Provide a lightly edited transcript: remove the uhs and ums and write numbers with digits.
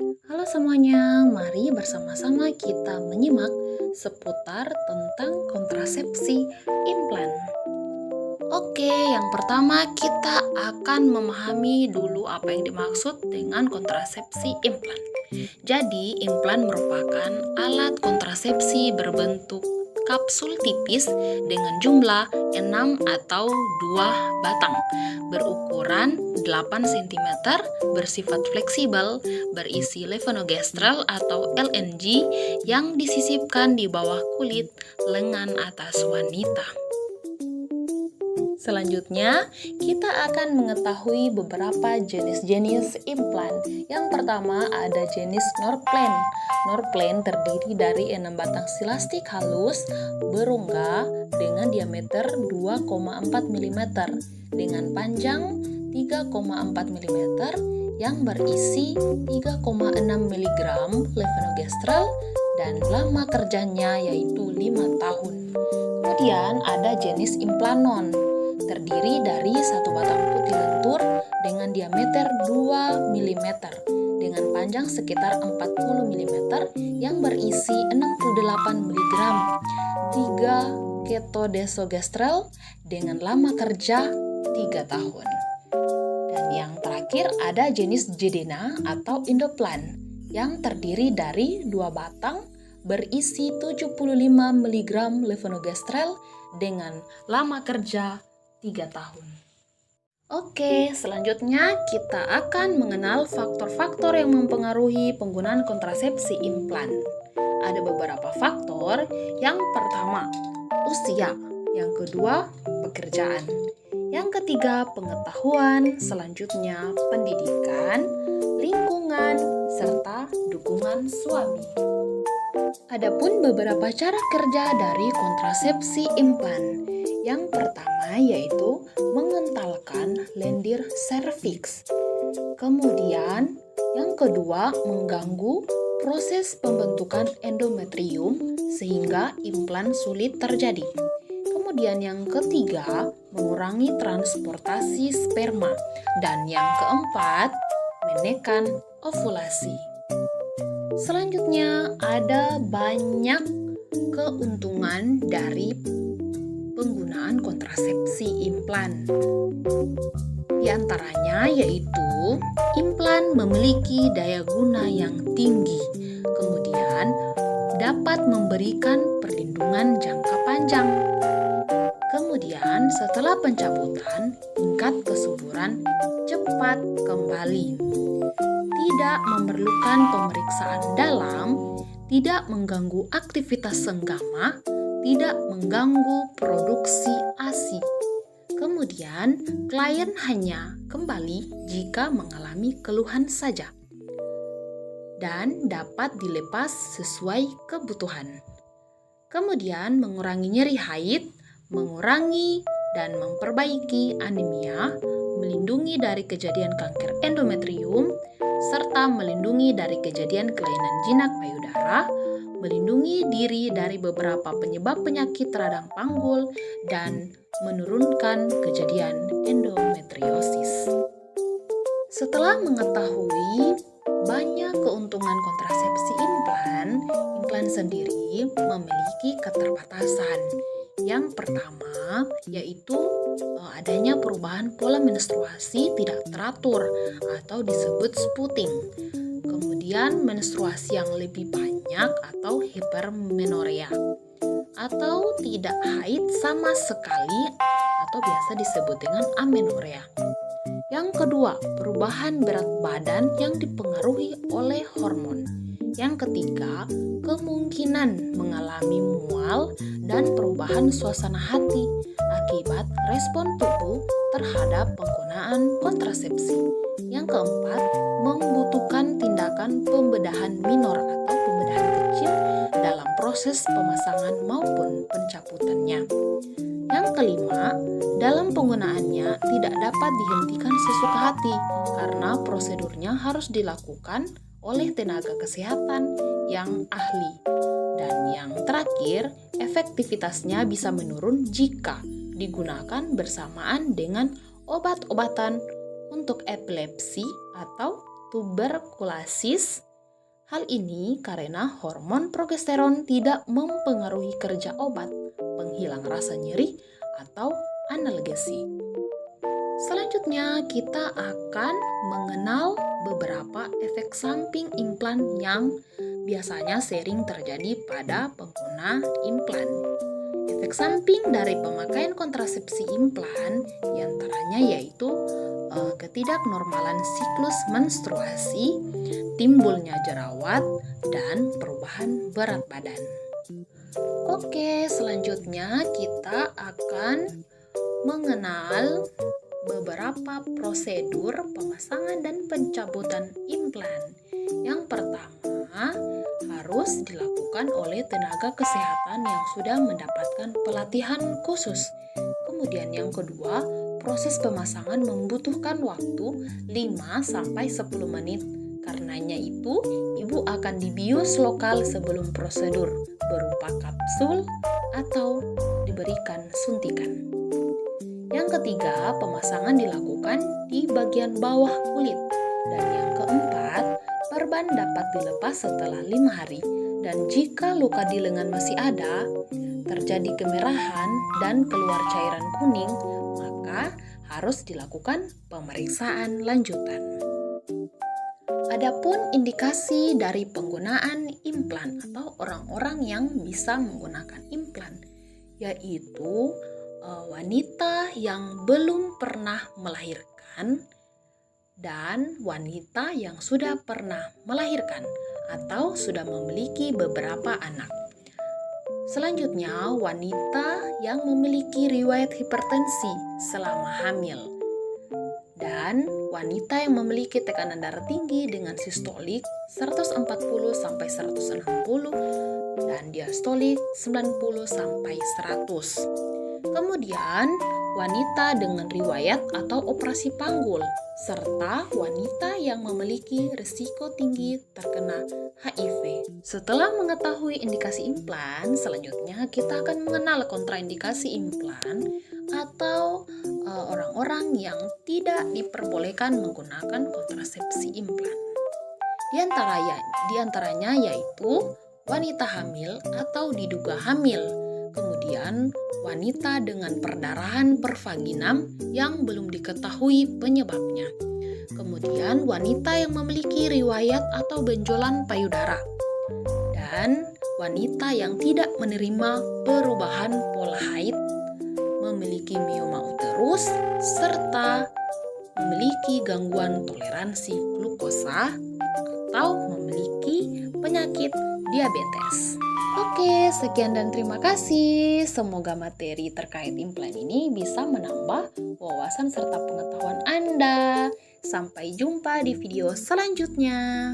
Halo semuanya, mari bersama-sama kita menyimak seputar tentang kontrasepsi implan. Oke, yang pertama kita akan memahami dulu apa yang dimaksud dengan kontrasepsi implan. Jadi, implan merupakan alat kontrasepsi berbentuk kapsul tipis dengan jumlah 6 atau 2 batang, berukuran 8 cm, bersifat fleksibel, berisi levonorgestrel atau LNG yang disisipkan di bawah kulit lengan atas wanita. Selanjutnya, kita akan mengetahui beberapa jenis-jenis implan. Yang pertama ada jenis Norplan. Norplan terdiri dari 6 batang silastik halus berongga dengan diameter 2,4 mm dengan panjang 3,4 mm yang berisi 3,6 mg levonorgestrel dan lama kerjanya yaitu 5 tahun. Kemudian ada jenis implanon, terdiri dari satu batang putih lentur dengan diameter 2 mm dengan panjang sekitar 40 mm yang berisi 68 mg 3 ketodesogestrel dengan lama kerja 3 tahun. Dan yang terakhir ada jenis Jedena atau Indoplan yang terdiri dari 2 batang berisi 75 mg levonorgestrel dengan lama kerja 3 tahun. Oke, selanjutnya kita akan mengenal faktor-faktor yang mempengaruhi penggunaan kontrasepsi implan. Ada beberapa faktor. Yang pertama, usia. Yang kedua, pekerjaan. Yang ketiga, pengetahuan. Selanjutnya, pendidikan, lingkungan, serta dukungan suami. Adapun beberapa cara kerja dari kontrasepsi implan. Yang pertama yaitu mengentalkan lendir serviks. Kemudian yang kedua mengganggu proses pembentukan endometrium sehingga implan sulit terjadi. Kemudian yang ketiga mengurangi transportasi sperma. Dan yang keempat menekan ovulasi. Selanjutnya ada banyak keuntungan dari penggunaan kontrasepsi implan. Di antaranya yaitu implan memiliki daya guna yang tinggi, kemudian dapat memberikan perlindungan jangka panjang. Kemudian setelah pencabutan, tingkat kesuburan cepat kembali. Tidak memerlukan pemeriksaan dalam, tidak mengganggu aktivitas senggama, tidak mengganggu produksi ASI. Kemudian, klien hanya kembali jika mengalami keluhan saja dan dapat dilepas sesuai kebutuhan. Kemudian, mengurangi nyeri haid, mengurangi dan memperbaiki anemia, melindungi dari kejadian kanker endometrium, serta melindungi dari kejadian kelainan jinak payudara, melindungi diri dari beberapa penyebab penyakit radang panggul, dan menurunkan kejadian endometriosis. Setelah mengetahui banyak keuntungan kontrasepsi implan sendiri memiliki keterbatasan. Yang pertama yaitu adanya perubahan pola menstruasi tidak teratur atau disebut spotting. Kemudian menstruasi yang lebih banyak atau hipermenorea, atau tidak haid sama sekali atau biasa disebut dengan amenorea. Yang kedua, perubahan berat badan yang dipengaruhi oleh hormon. Yang ketiga, kemungkinan mengalami mual dan perubahan suasana hati akibat respon tubuh terhadap penggunaan kontrasepsi. Yang keempat, membutuhkan tindakan pembedahan minor atau pembedahan kecil dalam proses pemasangan maupun pencabutannya. Yang kelima, dalam penggunaannya tidak dapat dihentikan sesuka hati karena prosedurnya harus dilakukan oleh tenaga kesehatan yang ahli. Dan yang terakhir, efektivitasnya bisa menurun jika digunakan bersamaan dengan obat-obatan untuk epilepsi atau tuberkulosis. Hal ini karena hormon progesteron tidak mempengaruhi kerja obat, penghilang rasa nyeri, atau analgesi. Selanjutnya, kita akan mengenal beberapa efek samping implan yang biasanya sering terjadi pada pengguna implan. Efek samping dari pemakaian kontrasepsi implan diantaranya yaitu ketidaknormalan siklus menstruasi, timbulnya jerawat, dan perubahan berat badan. Oke, selanjutnya kita akan mengenal beberapa prosedur pemasangan dan pencabutan implan. Yang pertama, harus dilakukan oleh tenaga kesehatan yang sudah mendapatkan pelatihan khusus. Kemudian yang kedua, proses pemasangan membutuhkan waktu 5-10 menit. Karenanya itu, ibu akan dibius lokal sebelum prosedur berupa kapsul atau diberikan suntikan. Yang ketiga, pemasangan dilakukan di bagian bawah kulit. Dan yang keempat, perban dapat dilepas setelah 5 hari. Dan jika luka di lengan masih ada, terjadi kemerahan dan keluar cairan kuning, maka harus dilakukan pemeriksaan lanjutan. Adapun indikasi dari penggunaan implan atau orang-orang yang bisa menggunakan implan, yaitu wanita yang belum pernah melahirkan dan wanita yang sudah pernah melahirkan atau sudah memiliki beberapa anak. Selanjutnya, wanita yang memiliki riwayat hipertensi selama hamil dan wanita yang memiliki tekanan darah tinggi dengan sistolik 140-160 dan diastolik 90-100. Kemudian, wanita dengan riwayat atau operasi panggul, serta wanita yang memiliki risiko tinggi terkena HIV. Setelah mengetahui indikasi implan, selanjutnya kita akan mengenal kontraindikasi implan atau orang-orang yang tidak diperbolehkan menggunakan kontrasepsi implan. Di antaranya yaitu wanita hamil atau diduga hamil, kemudian wanita dengan perdarahan pervaginam yang belum diketahui penyebabnya, kemudian wanita yang memiliki riwayat atau benjolan payudara, dan wanita yang tidak menerima perubahan pola haid, memiliki mioma uterus, serta memiliki gangguan toleransi glukosa atau memiliki penyakit diabetes. Oke, sekian dan terima kasih. Semoga materi terkait implan ini bisa menambah wawasan serta pengetahuan Anda. Sampai jumpa di video selanjutnya.